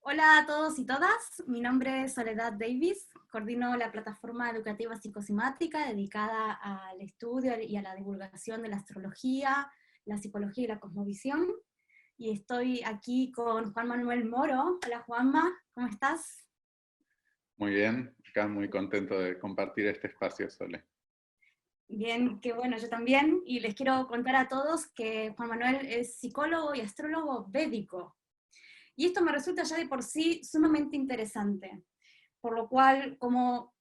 Hola a todos y todas, mi nombre es Soledad Davis, coordino la plataforma educativa psicosimática dedicada al estudio y a la divulgación de la astrología, la psicología y la cosmovisión, y estoy aquí con Juan Manuel Moro. Hola Juanma, ¿cómo estás? Muy bien, acá muy contento de compartir este espacio, Sole. Bien, qué bueno, yo también, y les quiero contar a todos que Juan Manuel es psicólogo y astrólogo védico, y esto me resulta ya de por sí sumamente interesante. Por lo cual, cómo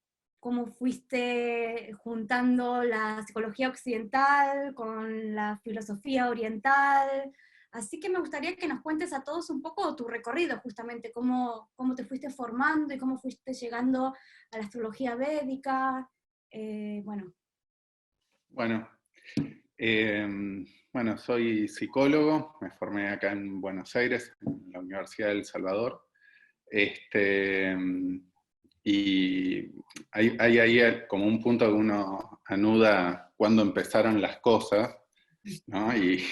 fuiste juntando la psicología occidental con la filosofía oriental. Así que me gustaría que nos cuentes a todos un poco tu recorrido, justamente, cómo te fuiste formando y cómo fuiste llegando a la astrología védica. Bueno. Bueno, eh, bueno, soy psicólogo, me formé acá en Buenos Aires, en la Universidad del Salvador. Este, y hay ahí como un punto que uno anuda cuando empezaron las cosas, ¿no? Y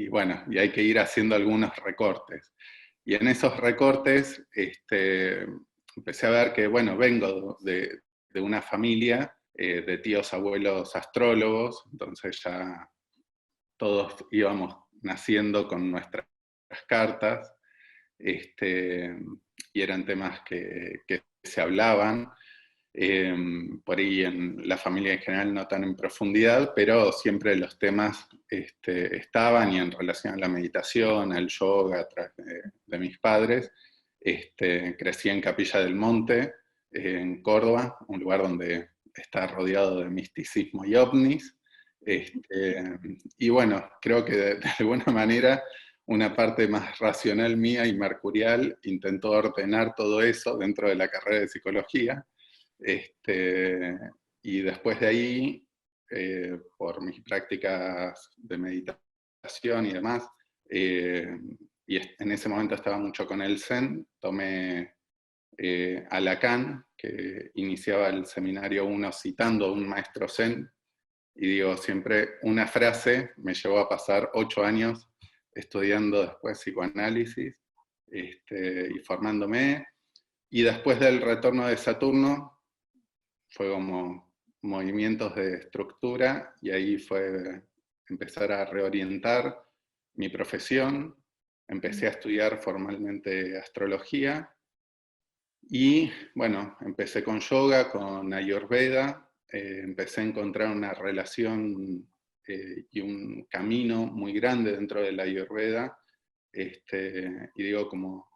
bueno, y hay que ir haciendo algunos recortes. Y en esos recortes empecé a ver que, bueno, vengo de una familia de tíos, abuelos astrólogos, entonces ya todos íbamos naciendo con nuestras cartas, y eran temas que se hablaban, por ahí en la familia en general no tan en profundidad, pero siempre los temas estaban, y en relación a la meditación, al yoga, a través de mis padres. Crecí en Capilla del Monte, en Córdoba, un lugar donde está rodeado de misticismo y ovnis. Y bueno, creo que de alguna manera una parte más racional mía y mercurial intentó ordenar todo eso dentro de la carrera de psicología. Este, y después de ahí, por mis prácticas de meditación y demás, y en ese momento estaba mucho con el Zen, tomé a Lacan, que iniciaba el seminario 1 citando a un maestro Zen, y digo, siempre una frase me llevó a pasar 8 años estudiando después psicoanálisis, y formándome, y después del retorno de Saturno, fue como movimientos de estructura, y ahí fue empezar a reorientar mi profesión. Empecé a estudiar formalmente astrología y bueno, empecé con yoga, con Ayurveda, empecé a encontrar una relación y un camino muy grande dentro de la Ayurveda, y digo como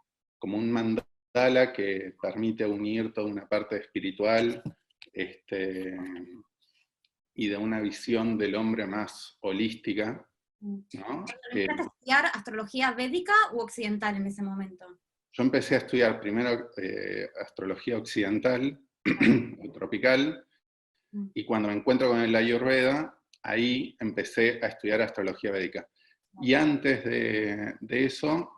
un mandala que permite unir toda una parte espiritual, este, y de una visión del hombre más holística, ¿no? ¿Empezaste a estudiar astrología védica u occidental en ese momento? Yo empecé a estudiar primero astrología occidental, o tropical, Mm. y cuando me encuentro con el Ayurveda, ahí empecé a estudiar astrología védica. Y antes de eso,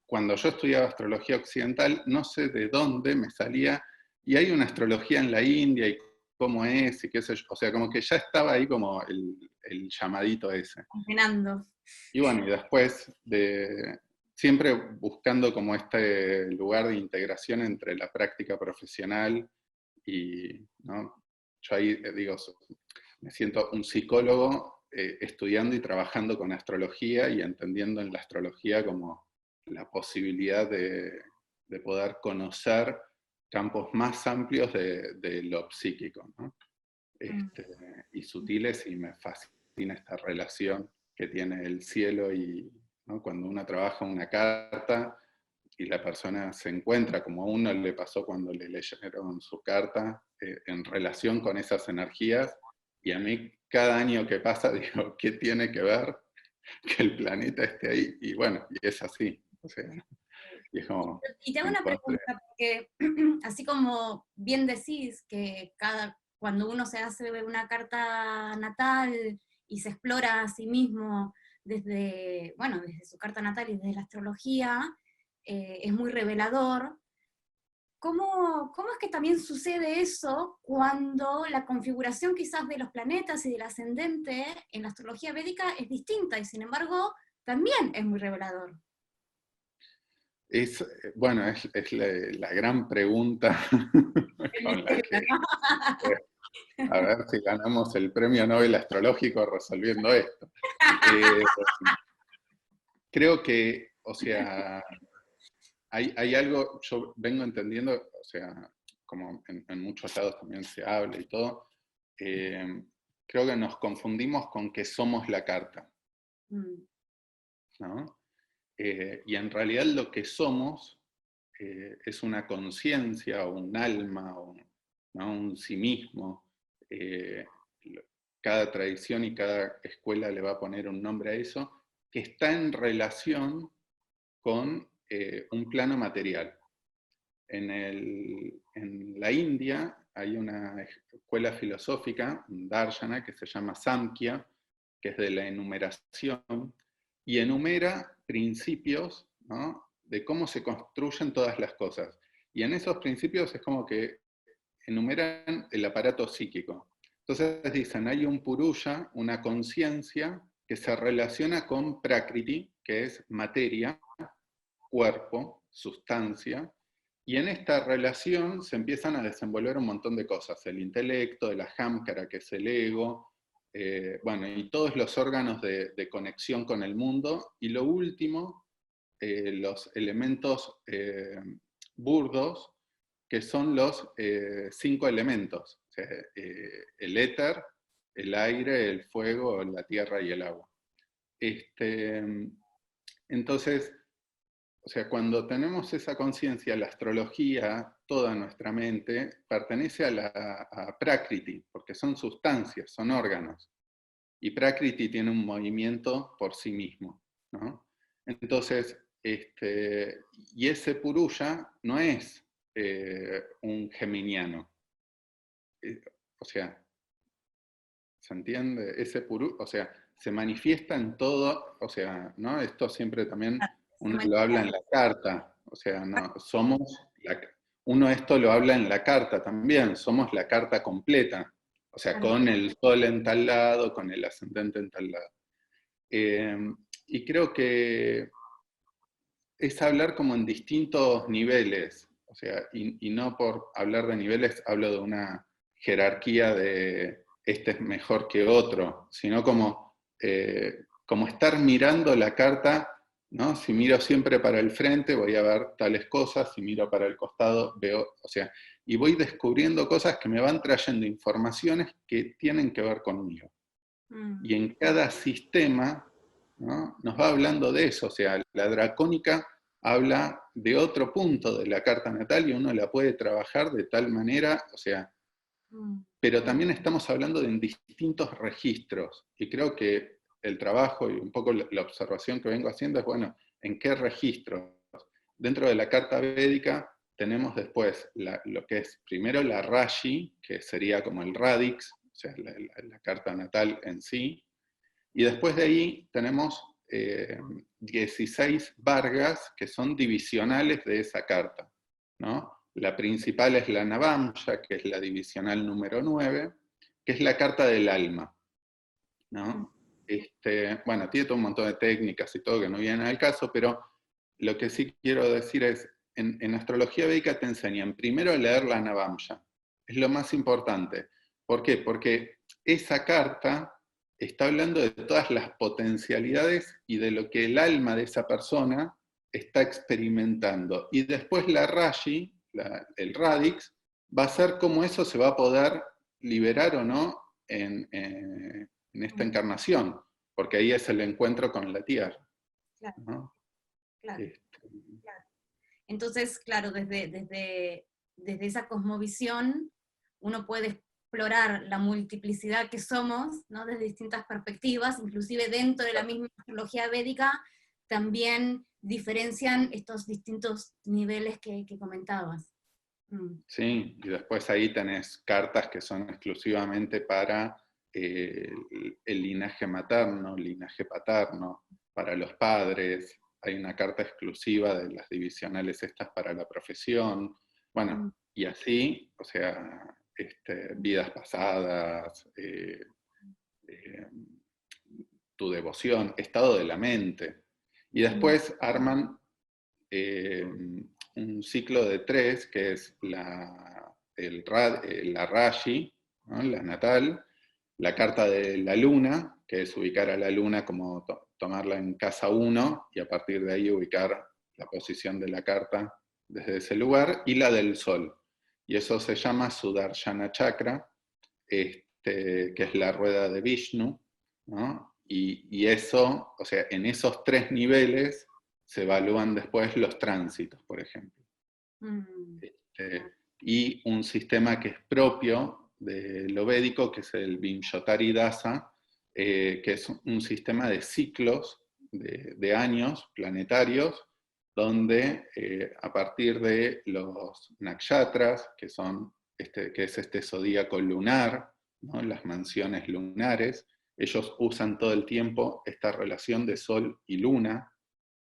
cuando yo estudiaba astrología occidental, no sé de dónde me salía, y hay una astrología en la India, y cómo es, y qué sé yo, o sea, como que ya estaba ahí como el llamadito ese. Combinando. Y bueno, y después siempre buscando como este lugar de integración entre la práctica profesional y, ¿no? Yo ahí digo, me siento un psicólogo estudiando y trabajando con astrología y entendiendo en la astrología como la posibilidad de poder conocer campos más amplios de lo psíquico, ¿no? Mm. este, y sutiles, y me fascina esta relación que tiene el cielo y, ¿no? Cuando uno trabaja una carta y la persona se encuentra, como a uno le pasó cuando le leyeron su carta, en relación con esas energías, y a mí cada año que pasa digo, ¿qué tiene que ver que el planeta esté ahí? Y bueno, y es así, o sea, y es como, Y te hago una encontré. pregunta, porque así como bien decís que cuando uno se hace una carta natal y se explora a sí mismo desde, bueno, desde su carta natal y desde la astrología, es muy revelador. ¿Cómo es que también sucede eso cuando la configuración quizás de los planetas y del ascendente en la astrología védica es distinta y sin embargo también es muy revelador? Bueno, es la gran pregunta con la que, a ver si ganamos el premio Nobel astrológico resolviendo esto. Eh, Creo que, o sea, hay algo, yo vengo entendiendo, o sea, como en muchos lados también se habla y todo, eh, creo que nos confundimos con que somos la carta, Mm, ¿no? Y en realidad lo que somos es una conciencia o un alma o, ¿no?, un sí mismo. Eh, Cada tradición y cada escuela le va a poner un nombre a eso, que está en relación con un plano material. En la India hay una escuela filosófica, un Darshana, que se llama Samkhya, que es de la enumeración, y enumera principios, ¿no?, de cómo se construyen todas las cosas. Y en esos principios es como que enumeran el aparato psíquico. Entonces dicen, hay un purusha, una conciencia que se relaciona con prakriti, que es materia, cuerpo, sustancia, y en esta relación se empiezan a desenvolver un montón de cosas, el intelecto, el ahamkara, que es el ego, bueno, y todos los órganos de conexión con el mundo, y lo último, los elementos burdos, que son los 5 elementos, o sea, el éter, el aire, el fuego, la tierra y el agua. Entonces, o sea, cuando tenemos esa conciencia, la astrología, toda nuestra mente, pertenece a Prakriti, porque son sustancias, son órganos. Y Prakriti tiene un movimiento por sí mismo, ¿no? Entonces, y ese Purusha no es un geminiano. Eh, o sea, ¿se entiende? Ese Purusha, o sea, se manifiesta en todo, o sea, ¿no? Esto siempre también se uno lo habla manifiesta. en la carta, o sea, no, uno esto lo habla en la carta también, somos la carta completa, o sea, Claro. con el sol en tal lado, con el ascendente en tal lado. Eh, y creo que es hablar como en distintos niveles, o sea, y no por hablar de niveles hablo de una jerarquía de este es mejor que otro, sino como estar mirando la carta, ¿no? Si miro siempre para el frente voy a ver tales cosas, si miro para el costado veo, o sea, y voy descubriendo cosas que me van trayendo informaciones que tienen que ver conmigo. Mm, Y en cada sistema, ¿no?, nos va hablando de eso, o sea, la dracónica habla de otro punto de la carta natal y uno la puede trabajar de tal manera, o sea, mm, pero también estamos hablando de distintos registros, y creo que el trabajo y un poco la observación que vengo haciendo es, bueno, ¿en qué registros? Dentro de la carta védica tenemos después lo que es primero la Rashi, que sería como el radix, o sea, la carta natal en sí, y después de ahí tenemos 16 vargas que son divisionales de esa carta, ¿no? La principal es la Navamsha, que es la divisional número 9, que es la carta del alma, mm. ¿no? Bueno, tiene todo un montón de técnicas y todo que no vienen al caso, pero lo que sí quiero decir es, en astrología védica te enseñan primero a leer la Navamsha, es lo más importante. ¿Por qué? Porque esa carta está hablando de todas las potencialidades y de lo que el alma de esa persona está experimentando. Y después la Rashi, el Radix, va a ser cómo eso se va a poder liberar o no en esta Mm, encarnación, porque ahí es el encuentro con la tierra, claro, ¿no? claro, Este, claro. Entonces, claro, desde esa cosmovisión uno puede explorar la multiplicidad que somos, ¿no?, desde distintas perspectivas, inclusive dentro de la misma astrología védica, también diferencian estos distintos niveles que comentabas. Mm, sí, y después ahí tenés cartas que son exclusivamente para el linaje materno, linaje paterno, para los padres. Hay una carta exclusiva de las divisionales estas para la profesión. mm, Bueno, y así, o sea, mm, vidas pasadas, eh, tu devoción, estado de la mente. Y mm, después arman un ciclo de 3, que es la Rashi, ¿no? La natal, la carta de la luna, que es ubicar a la luna como tomarla en casa 1, y a partir de ahí ubicar la posición de la carta desde ese lugar, y la del sol. Y eso se llama Sudarshana Chakra, que es la rueda de Vishnu, ¿no? Y eso, o sea, en esos 3 niveles se evalúan después los tránsitos, por ejemplo. Y un sistema que es propio de lo védico, que es el Vimshottari Dasa, que es un sistema de ciclos de años planetarios, donde a partir de los nakshatras, que es este zodíaco lunar, ¿no? Las mansiones lunares, ellos usan todo el tiempo esta relación de sol y luna,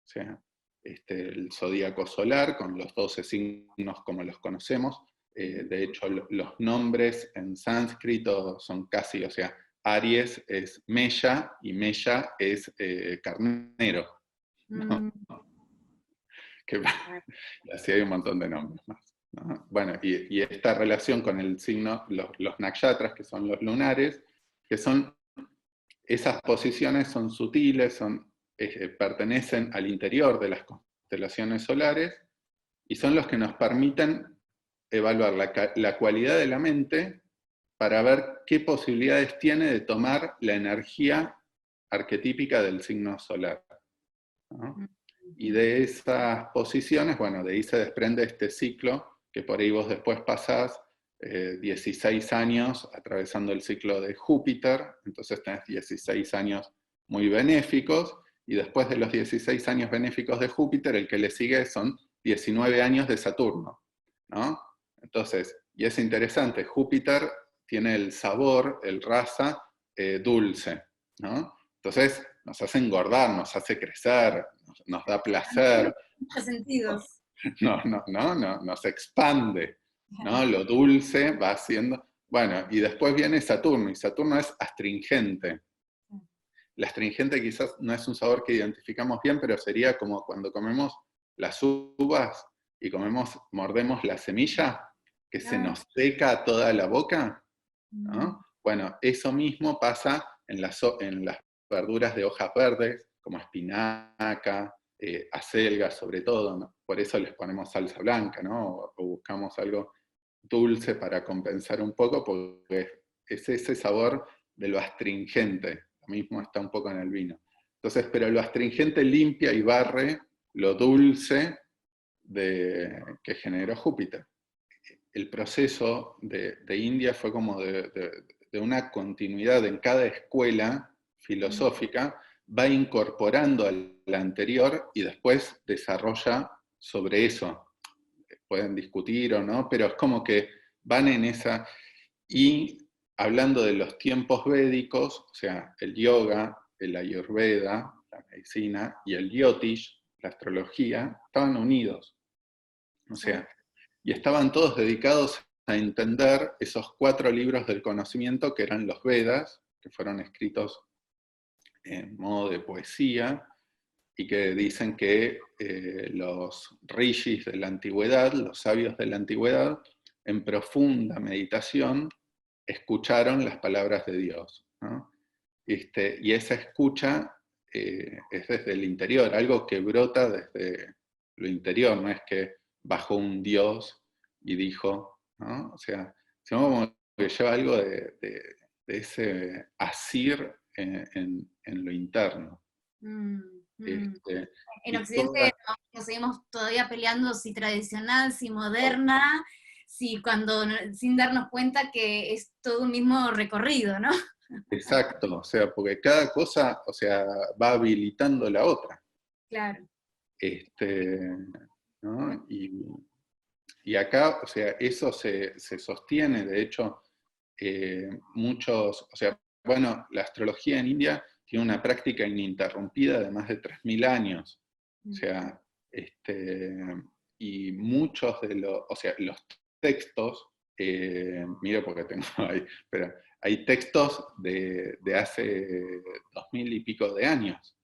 o sea, el zodíaco solar con los 12 signos como los conocemos. De hecho, los nombres en sánscrito son casi, o sea, Aries es Meya y Meya es carnero, ¿no? Que, y así hay un montón de nombres más, ¿no? Bueno, y esta relación con el signo, los nakshatras, que son los lunares, que son, esas posiciones son sutiles, pertenecen al interior de las constelaciones solares, y son los que nos permiten evaluar la cualidad de la mente para ver qué posibilidades tiene de tomar la energía arquetípica del signo solar, ¿no? Y de esas posiciones, bueno, de ahí se desprende este ciclo, que por ahí vos después pasás 16 años atravesando el ciclo de Júpiter, entonces tenés 16 años muy benéficos, y después de los 16 años benéficos de Júpiter, el que le sigue son 19 años de Saturno, ¿no? Entonces, y es interesante, Júpiter tiene el sabor, el rasa dulce, ¿no? Entonces nos hace engordar, nos hace crecer, nos da placer. Muchos sentidos. Nos expande, ¿no? Lo dulce va haciendo. Bueno, y después viene Saturno, y Saturno es astringente. La astringente quizás no es un sabor que identificamos bien, pero sería como cuando comemos las uvas y mordemos la semilla, que se nos seca toda la boca, ¿no? Bueno, eso mismo pasa en las verduras de hojas verdes, como espinaca, acelga sobre todo, ¿no? Por eso les ponemos salsa blanca, ¿no? O buscamos algo dulce para compensar un poco, porque es ese sabor de lo astringente, lo mismo está un poco en el vino. Entonces, pero lo astringente limpia y barre lo dulce que generó Júpiter. El proceso de India fue como de una continuidad en cada escuela filosófica, va incorporando a la anterior y después desarrolla sobre eso. Pueden discutir o no, pero es como que van en esa. Y hablando de los tiempos védicos, o sea, el yoga, el ayurveda, la medicina, y el yotish, la astrología, estaban unidos. O sea, y estaban todos dedicados a entender esos 4 libros del conocimiento que eran los Vedas, que fueron escritos en modo de poesía, y que dicen que los rishis de la antigüedad, los sabios de la antigüedad, en profunda meditación, escucharon las palabras de Dios, ¿no? Y esa escucha es desde el interior, algo que brota desde lo interior, no es que bajó un Dios y dijo, ¿no? O sea, sino como que lleva algo de ese asir en lo interno. En Occidente nos seguimos todavía peleando si tradicional, si moderna, si cuando sin darnos cuenta que es todo un mismo recorrido, ¿no? Exacto, o sea, porque cada cosa, o sea, va habilitando la otra. Claro. ¿No? Y acá, o sea, eso se sostiene, de hecho, muchos, o sea, bueno, la astrología en India tiene una práctica ininterrumpida de más de 3000 años. O sea, y muchos de o sea, los textos, miro porque tengo ahí, pero hay textos de hace 2000 y pico de años,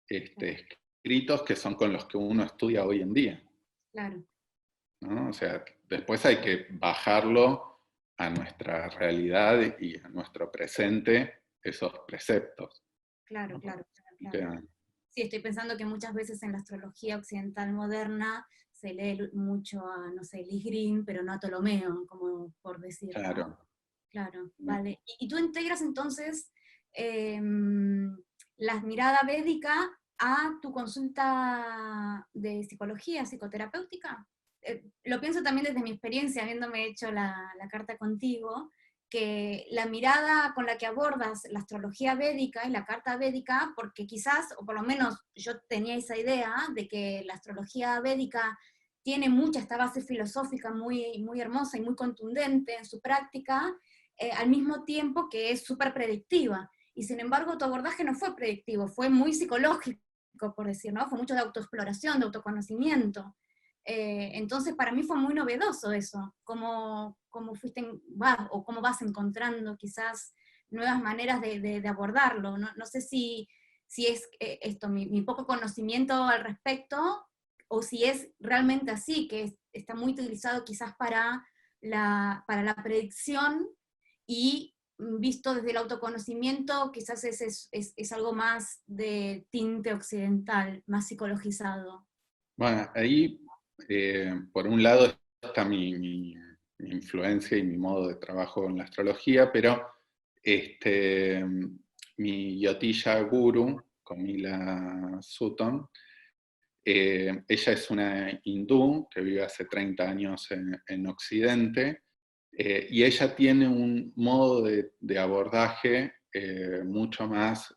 escritos escritos que son con los que uno estudia hoy en día, Claro, ¿no? O sea, después hay que bajarlo a nuestra realidad y a nuestro presente, esos preceptos, claro, ¿no? claro, claro, O claro. sea, Sí, estoy pensando que muchas veces en la astrología occidental moderna se lee mucho a, no sé, Lis Green, pero no a Ptolomeo, como por decir, ¿no? claro. Claro, vale. Y tú integras entonces la mirada védica a tu consulta de psicología, psicoterapéutica? Lo pienso también desde mi experiencia, habiéndome hecho la carta contigo, que la mirada con la que abordas la astrología védica y la carta védica, porque quizás, o por lo menos yo tenía esa idea de que la astrología védica tiene mucha esta base filosófica muy, muy hermosa y muy contundente en su práctica, al mismo tiempo que es súper predictiva. Y sin embargo, tu abordaje no fue predictivo, fue muy psicológico, por decir, ¿no? Fue mucho de autoexploración, de autoconocimiento. Entonces, para mí fue muy novedoso eso, cómo fuiste, o cómo vas encontrando quizás nuevas maneras de abordarlo. No sé si es esto, mi poco conocimiento al respecto, o si es realmente así, que está muy utilizado quizás para la predicción y visto desde el autoconocimiento, quizás es algo más de tinte occidental, más psicologizado. Bueno, ahí, por un lado, está mi influencia y mi modo de trabajo en la astrología, pero este, mi Yotilla Guru, Comila Sutton, ella es una hindú que vive hace 30 años en Occidente, y ella tiene un modo de abordaje mucho más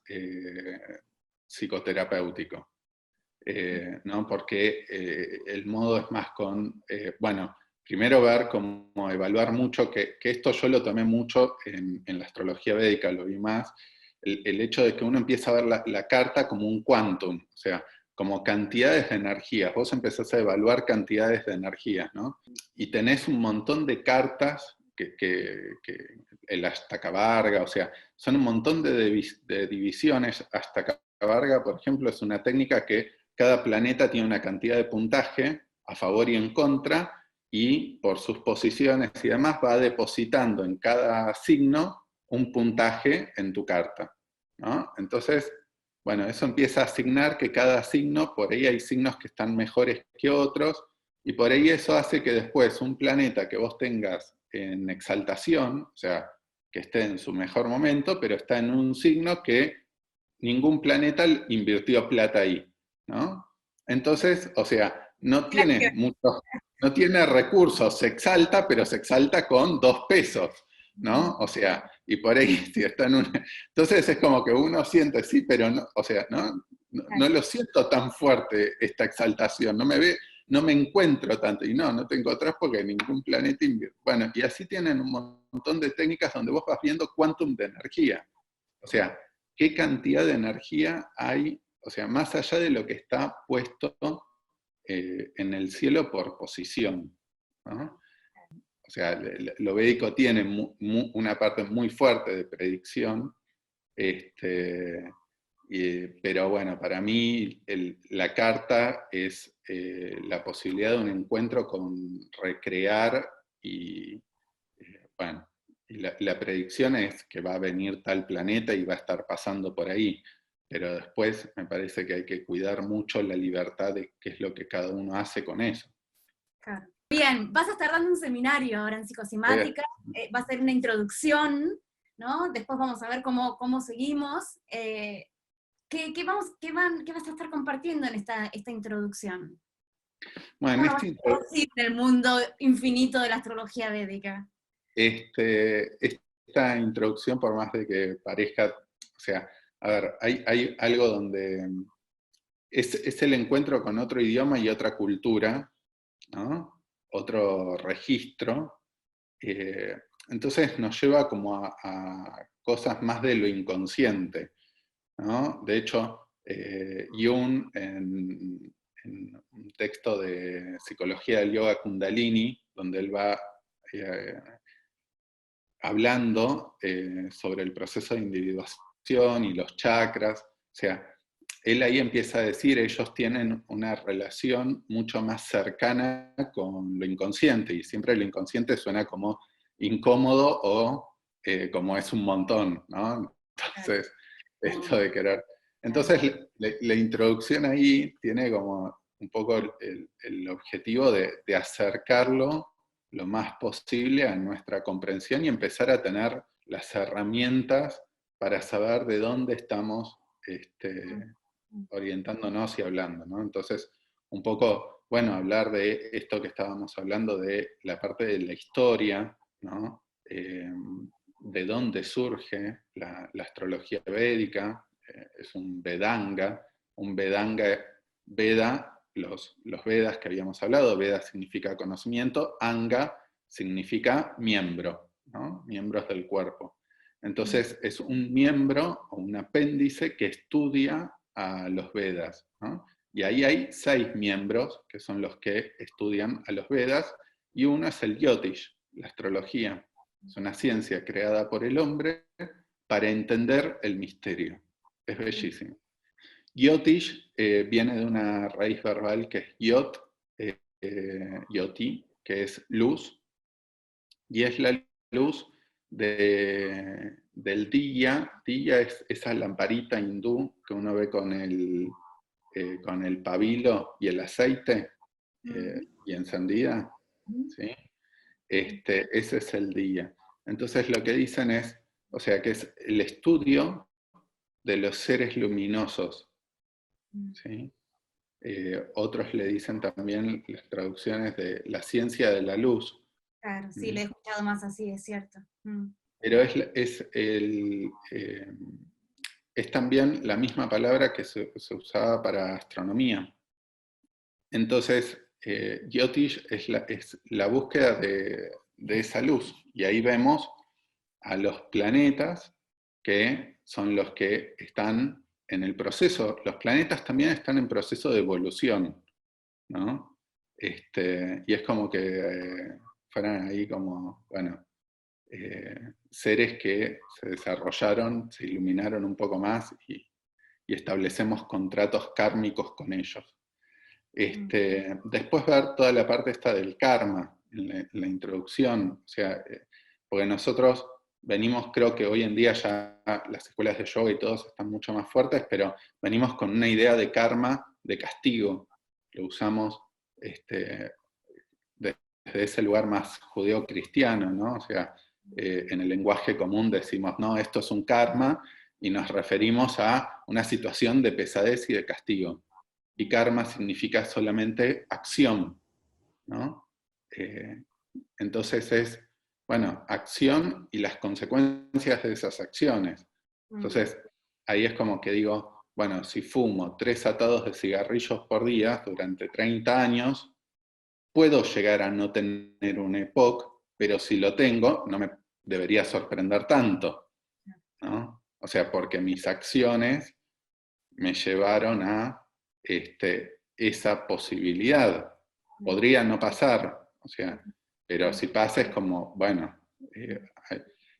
psicoterapéutico. ¿No? Porque el modo es más con, bueno, primero ver cómo evaluar mucho, que esto yo lo tomé mucho en la astrología védica, lo vi más, el hecho de que uno empieza a ver la carta como un quantum, o sea, como cantidades de energías. Vos empezás a evaluar cantidades de energías, ¿no? Y tenés un montón de cartas que el Astakavarga, o sea, son un montón de divisiones. Astakavarga, por ejemplo, es una técnica que cada planeta tiene una cantidad de puntaje a favor y en contra, y por sus posiciones y demás va depositando en cada signo un puntaje en tu carta, ¿no? Entonces, bueno, eso empieza a asignar que cada signo, por ahí hay signos que están mejores que otros, y por ahí eso hace que después un planeta que vos tengas en exaltación, o sea, que esté en su mejor momento, pero está en un signo que ningún planeta invirtió plata ahí, ¿no? Entonces, o sea, no tiene recursos, se exalta, pero se exalta con 2 pesos, ¿no? O sea, y por ahí si está en una... Entonces es como que uno siente, sí, pero no, o sea, no lo siento tan fuerte esta exaltación, no me encuentro tanto, y no tengo atrás porque ningún planeta invierte. Bueno, y así tienen un montón de técnicas donde vos vas viendo quantum de energía. O sea, qué cantidad de energía hay, o sea, más allá de lo que está puesto en el cielo por posición, ¿no? O sea, lo védico tiene una parte muy fuerte de predicción, pero bueno, para mí la carta es la posibilidad de un encuentro con recrear y, bueno, y la predicción es que va a venir tal planeta y va a estar pasando por ahí, pero después me parece que hay que cuidar mucho la libertad de qué es lo que cada uno hace con eso. Claro. Bien, vas a estar dando un seminario ahora en psicosomática, va a ser una introducción, ¿no? Después vamos a ver cómo seguimos. ¿Qué vas a estar compartiendo en esta introducción? Bueno, ¿Cómo vas a introducir en el mundo infinito de la astrología védica? esta introducción, por más de que parezca, o sea, a ver, hay algo donde es el encuentro con otro idioma y otra cultura, ¿no? Otro registro. eh, entonces nos lleva como a cosas más de lo inconsciente, ¿no? De hecho, Jung, en un texto de Psicología del Yoga Kundalini, donde él va eh, hablando sobre el proceso de individuación y los chakras, o sea, él ahí empieza a decir, ellos tienen una relación mucho más cercana con lo inconsciente, y siempre lo inconsciente suena como incómodo o como es un montón, ¿no? Entonces, esto de querer. Entonces, la introducción ahí tiene como un poco el objetivo de acercarlo lo más posible a nuestra comprensión y empezar a tener las herramientas para saber de dónde estamos orientándonos y hablando, ¿no? Entonces, un poco, bueno, hablar de esto que estábamos hablando, de la parte de la historia, ¿no? De dónde surge la astrología védica, es un Vedanga, Veda, los Vedas que habíamos hablado, Veda significa conocimiento, Anga significa miembro, ¿no? Miembros del cuerpo. Entonces es un miembro o un apéndice que estudia a los Vedas, ¿no? Y ahí hay 6 miembros que son los que estudian a los Vedas, y uno es el Jyotish, la astrología. Es una ciencia creada por el hombre para entender el misterio. Es bellísimo. Jyotish viene de una raíz verbal que es yot, yoti, que es luz, y es la luz del diya. Diya es esa lamparita hindú que uno ve con el pabilo y el aceite y encendida, ¿sí? Ese es el diya. Entonces lo que dicen es, o sea, que es el estudio de los seres luminosos, ¿sí? Otros le dicen también las traducciones de la ciencia de la luz. Claro, sí, le he escuchado más así, es cierto. Pero es también la misma palabra que se usaba para astronomía. Entonces, Jyotish es la búsqueda de esa luz. Y ahí vemos a los planetas que son los que están en el proceso. Los planetas también están en proceso de evolución, ¿no? Y es como que fueran ahí como, bueno, seres que se desarrollaron, se iluminaron un poco más y establecemos contratos kármicos con ellos. Después ver toda la parte esta del karma, en la introducción, o sea, porque nosotros venimos, creo que hoy en día ya las escuelas de yoga y todos están mucho más fuertes, pero venimos con una idea de karma, de castigo, lo usamos desde ese lugar más judeo-cristiano, ¿no? O sea, en el lenguaje común decimos, no, esto es un karma, y nos referimos a una situación de pesadez y de castigo. Y karma significa solamente acción, ¿no? Entonces es, bueno, acción y las consecuencias de esas acciones. Entonces, ahí es como que digo, bueno, si fumo 3 atados de cigarrillos por día durante 30 años, puedo llegar a no tener un EPOC, pero si lo tengo, no me debería sorprender tanto, ¿no? O sea, porque mis acciones me llevaron a esa posibilidad. Podría no pasar, o sea, pero si pasa es como, bueno,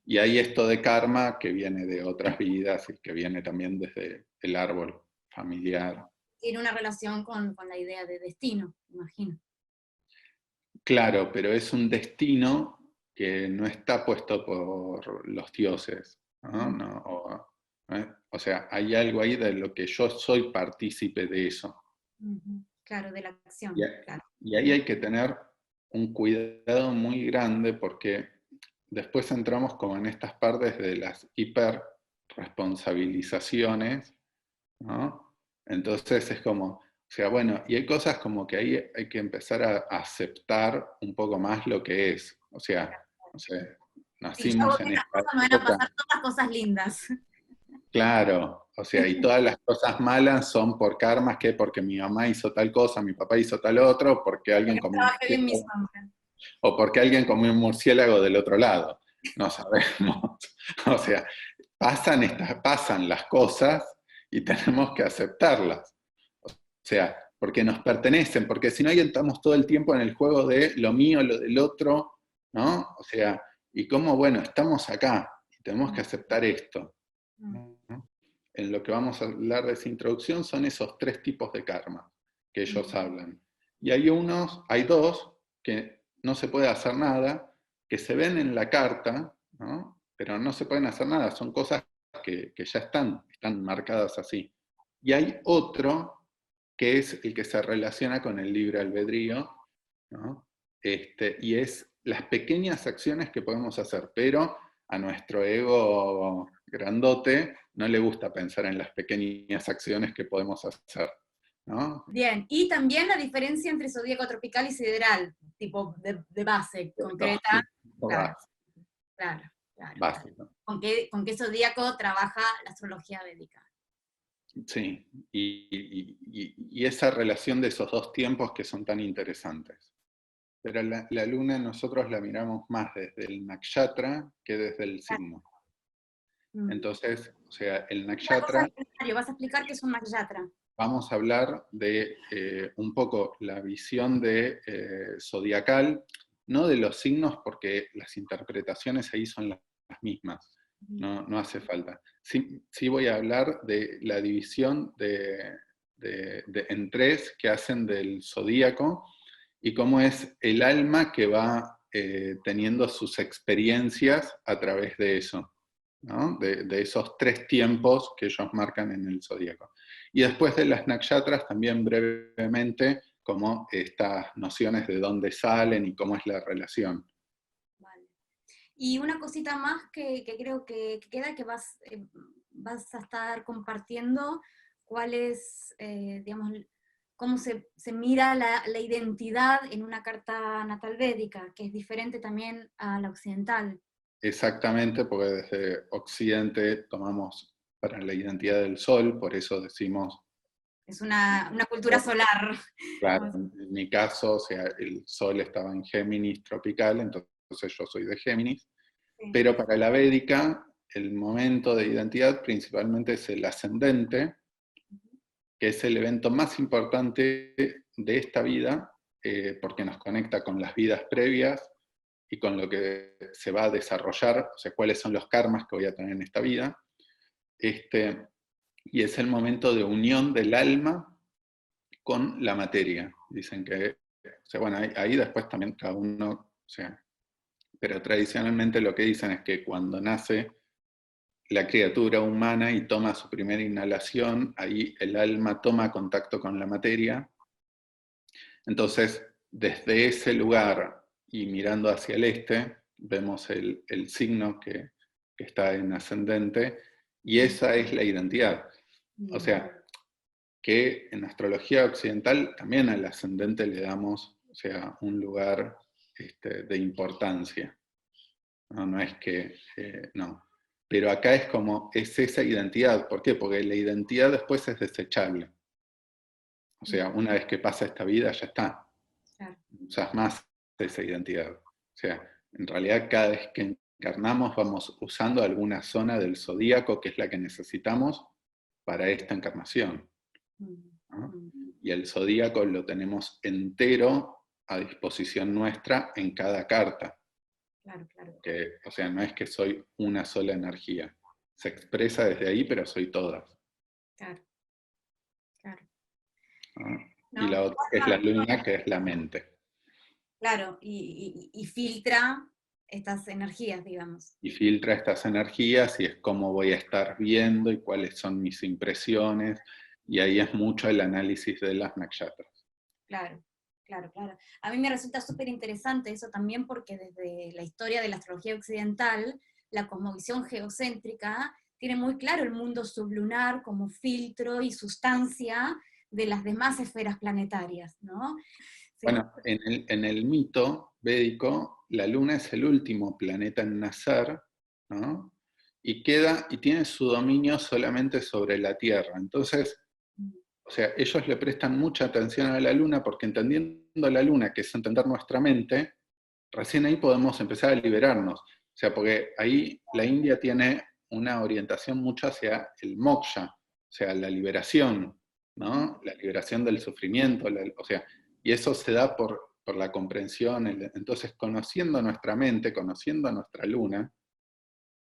y hay esto de karma que viene de otras vidas y que viene también desde el árbol familiar. Tiene una relación con la idea de destino, imagino. Claro, pero es un destino que no está puesto por los dioses, ¿no? O sea, hay algo ahí de lo que yo soy partícipe de eso. Claro, de la acción. Claro. Y ahí hay que tener un cuidado muy grande, porque después entramos como en estas partes de las hiperresponsabilizaciones, ¿no? Entonces es como, o sea, bueno, y hay cosas como que ahí hay que empezar a aceptar un poco más lo que es. O sea, no sé, Si yo hago nacimos en estas esta cosas, me van a época. pasar todas cosas lindas. Claro, o sea, y todas las cosas malas son por karmas, que porque mi mamá hizo tal cosa, mi papá hizo tal otro, porque alguien Porque comió un trabajé bien mi murciélago, sombra. o porque alguien comió un murciélago del otro lado. No sabemos. O sea, pasan las cosas y tenemos que aceptarlas. O sea, porque nos pertenecen, porque si no, ahí estamos todo el tiempo en el juego de lo mío, lo del otro, ¿no? O sea, y como, bueno, estamos acá y tenemos que aceptar esto, ¿no? en lo que vamos a hablar de esa introducción son esos 3 tipos de karma que ellos hablan. Y hay 2 que no se puede hacer nada, que se ven en la carta, ¿no? Pero no se pueden hacer nada, son cosas que ya están marcadas así. Y hay otro que es el que se relaciona con el libre albedrío, ¿no? Y es las pequeñas acciones que podemos hacer, pero a nuestro ego grandote no le gusta pensar en las pequeñas acciones que podemos hacer, ¿no? Bien, y también la diferencia entre zodíaco tropical y sideral, tipo de base, concreta. Claro, claro, claro. Básico. ¿Con qué zodíaco trabaja la astrología védica? Sí, y esa relación de esos 2 tiempos que son tan interesantes. Pero la luna nosotros la miramos más desde el nakshatra que desde el signo. Entonces, o sea, el nakshatra... Vas a explicar qué es un nakshatra. Vamos a hablar de un poco la visión de zodiacal, no de los signos, porque las interpretaciones ahí son las mismas, no hace falta. Sí voy a hablar de la división en 3 que hacen del zodíaco y cómo es el alma que va teniendo sus experiencias a través de eso, ¿no? De esos 3 tiempos que ellos marcan en el zodíaco. Y después de las nakshatras también brevemente como estas nociones de dónde salen y cómo es la relación. Vale. Y una cosita más que creo que queda, que vas a estar compartiendo, cuál es, digamos, cómo se mira la identidad en una carta natal védica, que es diferente también a la occidental. Exactamente, porque desde Occidente tomamos para la identidad del Sol, por eso decimos... Es una cultura solar. Claro, en mi caso, o sea, el Sol estaba en Géminis tropical, entonces yo soy de Géminis, Sí. pero para la védica, el momento de identidad principalmente es el ascendente, que es el evento más importante de esta vida, porque nos conecta con las vidas previas y con lo que se va a desarrollar, o sea, cuáles son los karmas que voy a tener en esta vida. Y es el momento de unión del alma con la materia. Dicen que, o sea, bueno, ahí después también cada uno, o sea, pero tradicionalmente lo que dicen es que cuando nace la criatura humana y toma su primera inhalación, ahí el alma toma contacto con la materia. Entonces, desde ese lugar y mirando hacia el este, vemos el signo que está en ascendente, y esa es la identidad. O sea, que en astrología occidental también al ascendente le damos, o sea, un lugar de importancia. No es que, no. Pero acá es como, es esa identidad. ¿Por qué? Porque la identidad después es desechable. O sea, una vez que pasa esta vida, ya está. Claro. No usas más esa identidad. O sea, en realidad cada vez que encarnamos vamos usando alguna zona del zodíaco que es la que necesitamos para esta encarnación, ¿no? Y el zodíaco lo tenemos entero a disposición nuestra en cada carta. Claro, claro. Que, o sea, no es que soy una sola energía. Se expresa desde ahí, pero soy todas. Claro, claro. ¿No? No, Y la otra es la luna, que es la mente. claro, y filtra estas energías, digamos. Y filtra estas energías y es cómo voy a estar viendo y cuáles son mis impresiones. Y ahí es mucho el análisis de las nakshatras. Claro, claro, claro. A mí me resulta súper interesante eso también porque desde la historia de la astrología occidental, la cosmovisión geocéntrica tiene muy claro el mundo sublunar como filtro y sustancia de las demás esferas planetarias, ¿no? Sí. Bueno, en el mito védico, la luna es el último planeta en nacer, ¿no? Y tiene su dominio solamente sobre la Tierra. Entonces, o sea, ellos le prestan mucha atención a la luna porque entendiendo la luna, que es entender nuestra mente, recién ahí podemos empezar a liberarnos. O sea, porque ahí la India tiene una orientación mucho hacia el moksha, o sea, la liberación, ¿no? La liberación del sufrimiento, o sea, y eso se da por la comprensión. Entonces, conociendo nuestra mente, conociendo a nuestra luna,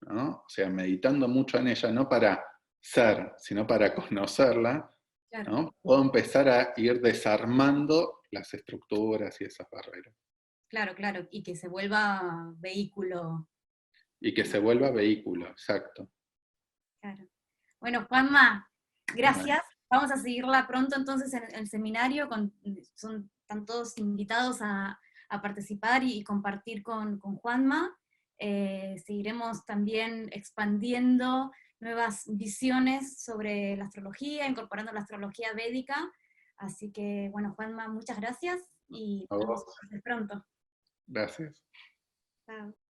¿no? O sea, meditando mucho en ella, no para ser, sino para conocerla, Claro, ¿no? Puedo empezar a ir desarmando las estructuras y esas barreras. claro, claro, y que se vuelva vehículo. Y que se vuelva vehículo, exacto. Claro. Bueno, Juanma, Bueno, gracias. Vamos a seguirla pronto entonces en el seminario. Están todos invitados a participar y compartir con Juanma. Seguiremos también expandiendo nuevas visiones sobre la astrología, incorporando la astrología védica. Así que, bueno, Juanma, muchas gracias y a nos vos, vemos pronto. gracias. Chao.